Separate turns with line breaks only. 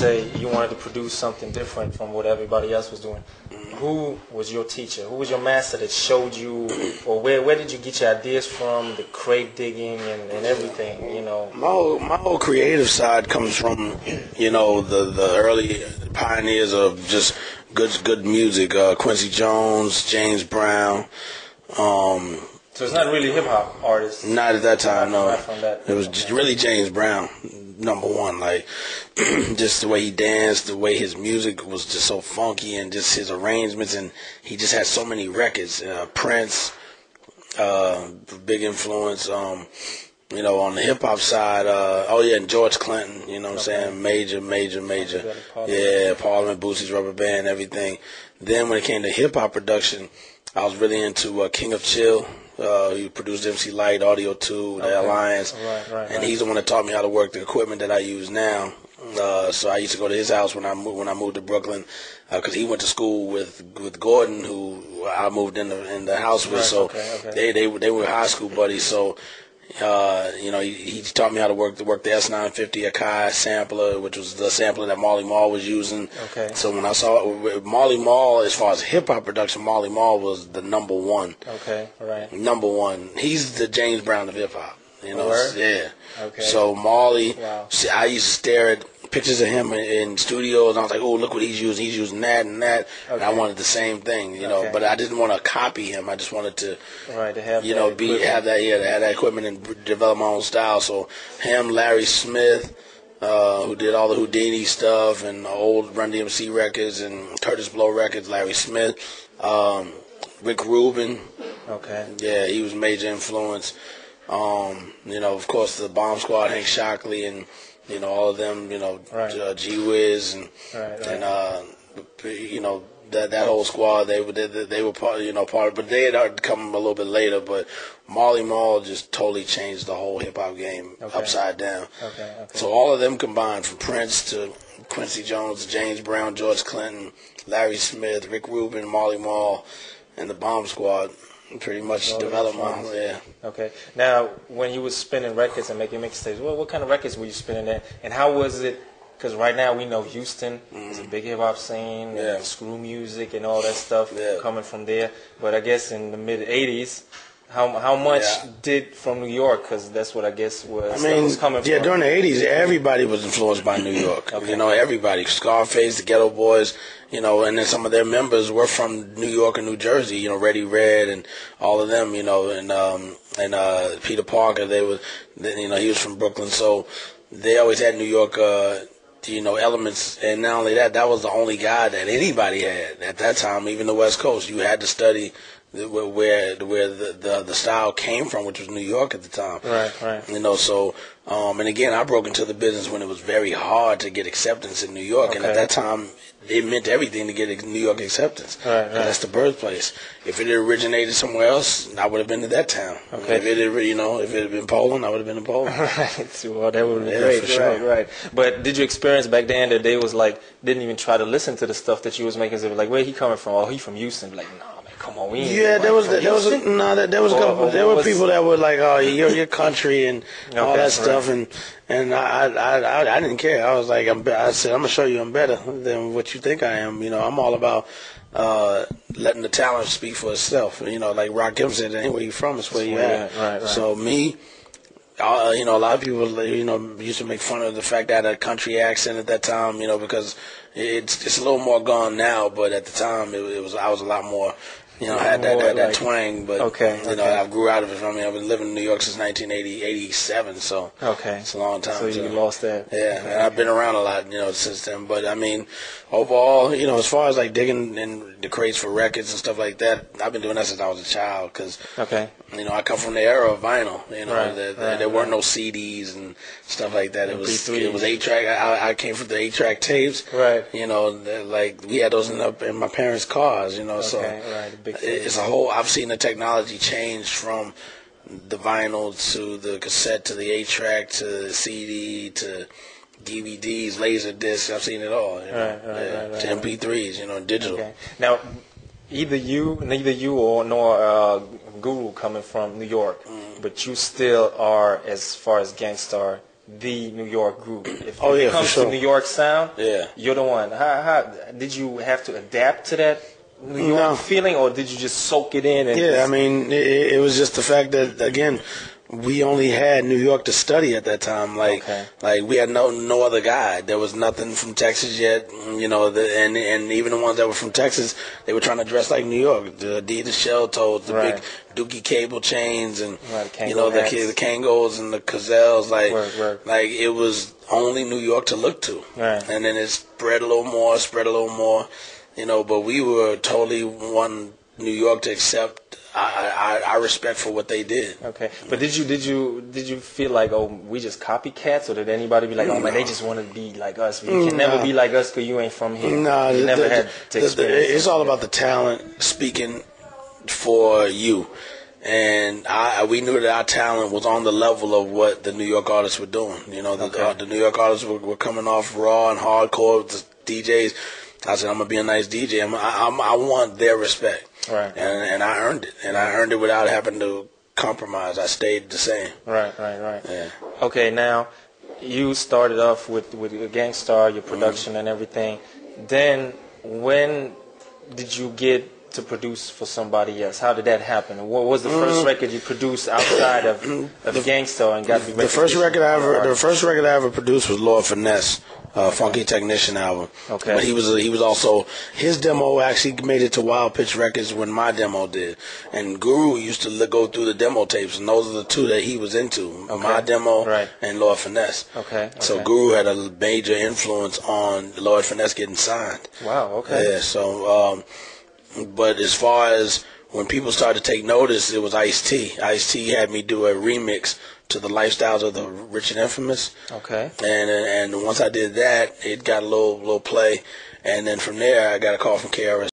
say you wanted to produce something different from what everybody else was doing. Who was your teacher? Who was your master that showed you, or where did you get your ideas from, the crate digging and everything, you know?
My whole creative side comes from, you know, the early pioneers of just good music, Quincy Jones, James Brown.
So it's not really hip-hop artists?
Not at that time, no.
Not from that.
It was just really James Brown, number one. Like, just the way he danced, the way his music was just so funky, and just his arrangements, and he just had so many records. Prince, big influence. You know, on the hip-hop side, and George Clinton, you know what I'm saying? Major. Yeah, Parliament, Boosie's Rubber Band, everything. Then when it came to hip-hop production, I was really into King of Chill. He produced MC Light, Audio 2, The Alliance. And he's the one that taught me how to work the equipment that I use now. So I used to go to his house when I moved to Brooklyn, because he went to school with Gordon, who I moved in the house with. So they were high school buddies. So you know, he taught me how to work the S950 Akai sampler, which was the sampler that Marley Marl was using. So when I saw Marley Marl, as far as hip hop production, Marley Marl was the number one. Number one. He's the James Brown of hip hop. You know, yeah. So Marley, I used to stare at pictures of him in studios, and I was like, "Oh, look what he's using! He's using that and that." And I wanted the same thing, you know. But I didn't want to copy him. I just wanted to,
have
you know, have that equipment and develop my own style. So him, Larry Smith, who did all the Houdini stuff and old Run DMC records and Curtis Blow records. Larry Smith, Rick Rubin. Yeah, he was a major influence. You know, of course, the Bomb Squad, Hank Shockley, and you know, all of them, you know, G Wiz and you know, that whole squad. They were part, you know, part of, but they had come a little bit later. But Marley Marl just totally changed the whole hip hop game upside down. So all of them combined, from Prince to Quincy Jones, James Brown, George Clinton, Larry Smith, Rick Rubin, Marley Marl, and the Bomb Squad, pretty much developed my
Now, when you was spinning records and making mixtapes, what kind of records were you spinning there, and how was it? Because right now we know Houston is a big hip hop scene, and screw music and all that stuff coming from there. But I guess in the mid '80s, how much did from New York? Because that's what I guess was coming from.
During the '80s, everybody was influenced by New York. You know, everybody, Scarface, the Ghetto Boys. You know, and then some of their members were from New York and New Jersey. You know, Reddy Red and all of them. You know, and Peter Parker. You know, he was from Brooklyn, so they always had New York. You know, elements, and not only that, that was the only guy that anybody had at that time. Even the West Coast, you had to study where the style came from, which was New York at the time. You know, so and again, I broke into the business when it was very hard to get acceptance in New York, and at that time, it meant everything to get New York acceptance. That's the birthplace. If it had originated somewhere else, I would have been to that town. If it had, you know, if it had been Poland, I would have been in Poland.
Well, that would have been great.
For sure.
But did you experience back then that they was like didn't even try to listen to the stuff that you was making? So like, where he coming from? Oh, he from Houston. Like, nah, man, come on, we ain't
there was a couple. There were people that were like, oh, your country and all that stuff, and I didn't care. I was like, I said, I'm gonna show you I'm better than what you think I am. You know, I'm all about letting the talent speak for itself. You know, like Rakim said, anywhere you from, it's where you at. So me, you know, a lot of people, you know, used to make fun of the fact that I had a country accent at that time. You know, because it's a little more gone now, but at the time I was a lot more. You know, I had that twang, but you know, I grew out of it. I mean, I've been living in New York since 1987, so it's a long time.
So you lost that.
Yeah, and I've been around a lot, you know, since then. But I mean, overall, you know, as far as like digging in the crates for records and stuff like that, I've been doing that since I was a child. Because you know, I come from the era of vinyl. You know, there weren't no CDs and stuff like that. It was 8-track. I came from the 8-track tapes. You know, like we had those in my parents' cars. You know, so. It's a whole. I've seen the technology change from the vinyl to the cassette to the 8-track to the CD to DVDs, laser discs. I've seen it all. You know? To MP3s, you know, digital.
Now, neither you or nor Guru coming from New York, but you still are, as far as Gangstar the New York group. If
Oh, yeah,
it comes
for sure.
to New York sound,
Yeah.
you're the one. How did you have to adapt to that New York feeling, or did you just soak it in? And
I mean, it was just the fact that, again, we only had New York to study at that time. Like we had no other guide. There was nothing from Texas yet, you know. And even the ones that were from Texas, they were trying to dress like New York. The Adidas shell toes, the big Dookie cable chains, and you know the Kangos and the Gazelles. Like it was only New York to look to.
Right.
And then it spread a little more, you know. But we were totally one New York to accept. I respect for what they did.
Okay, but did you feel like, oh, we just copycats, or did anybody be like, oh man, they just want to be like us? You can never be like us because you ain't from here.
No,
you never had to experience.
It's all about the talent speaking for you, and we knew that our talent was on the level of what the New York artists were doing. You know, the New York artists were coming off raw and hardcore. The DJs, I said, I'm gonna be a nice DJ. I want their respect.
Right.
And I earned it. And I earned it without having to compromise. I stayed the same.
Right.
Yeah.
Okay, now you started off with Gangstar, your production and everything. Then when did you get to produce for somebody else? How did that happen? What was the first record you produced outside of Gangstar and got
the first record I ever produced was Lord Finesse. Funky Technician album.
Okay.
But he was also, his demo actually made it to Wild Pitch Records when my demo did. And Guru used to go through the demo tapes, and those are the two that he was into.
Okay.
My demo and Lord Finesse.
Okay.
So Guru had a major influence on Lord Finesse getting signed.
Wow, okay.
Yeah, so, but as far as when people started to take notice, it was Ice-T. Ice-T had me do a remix to the Lifestyles of the Rich and Infamous.
Okay.
And once I did that, it got a little play, and then from there I got a call from KRS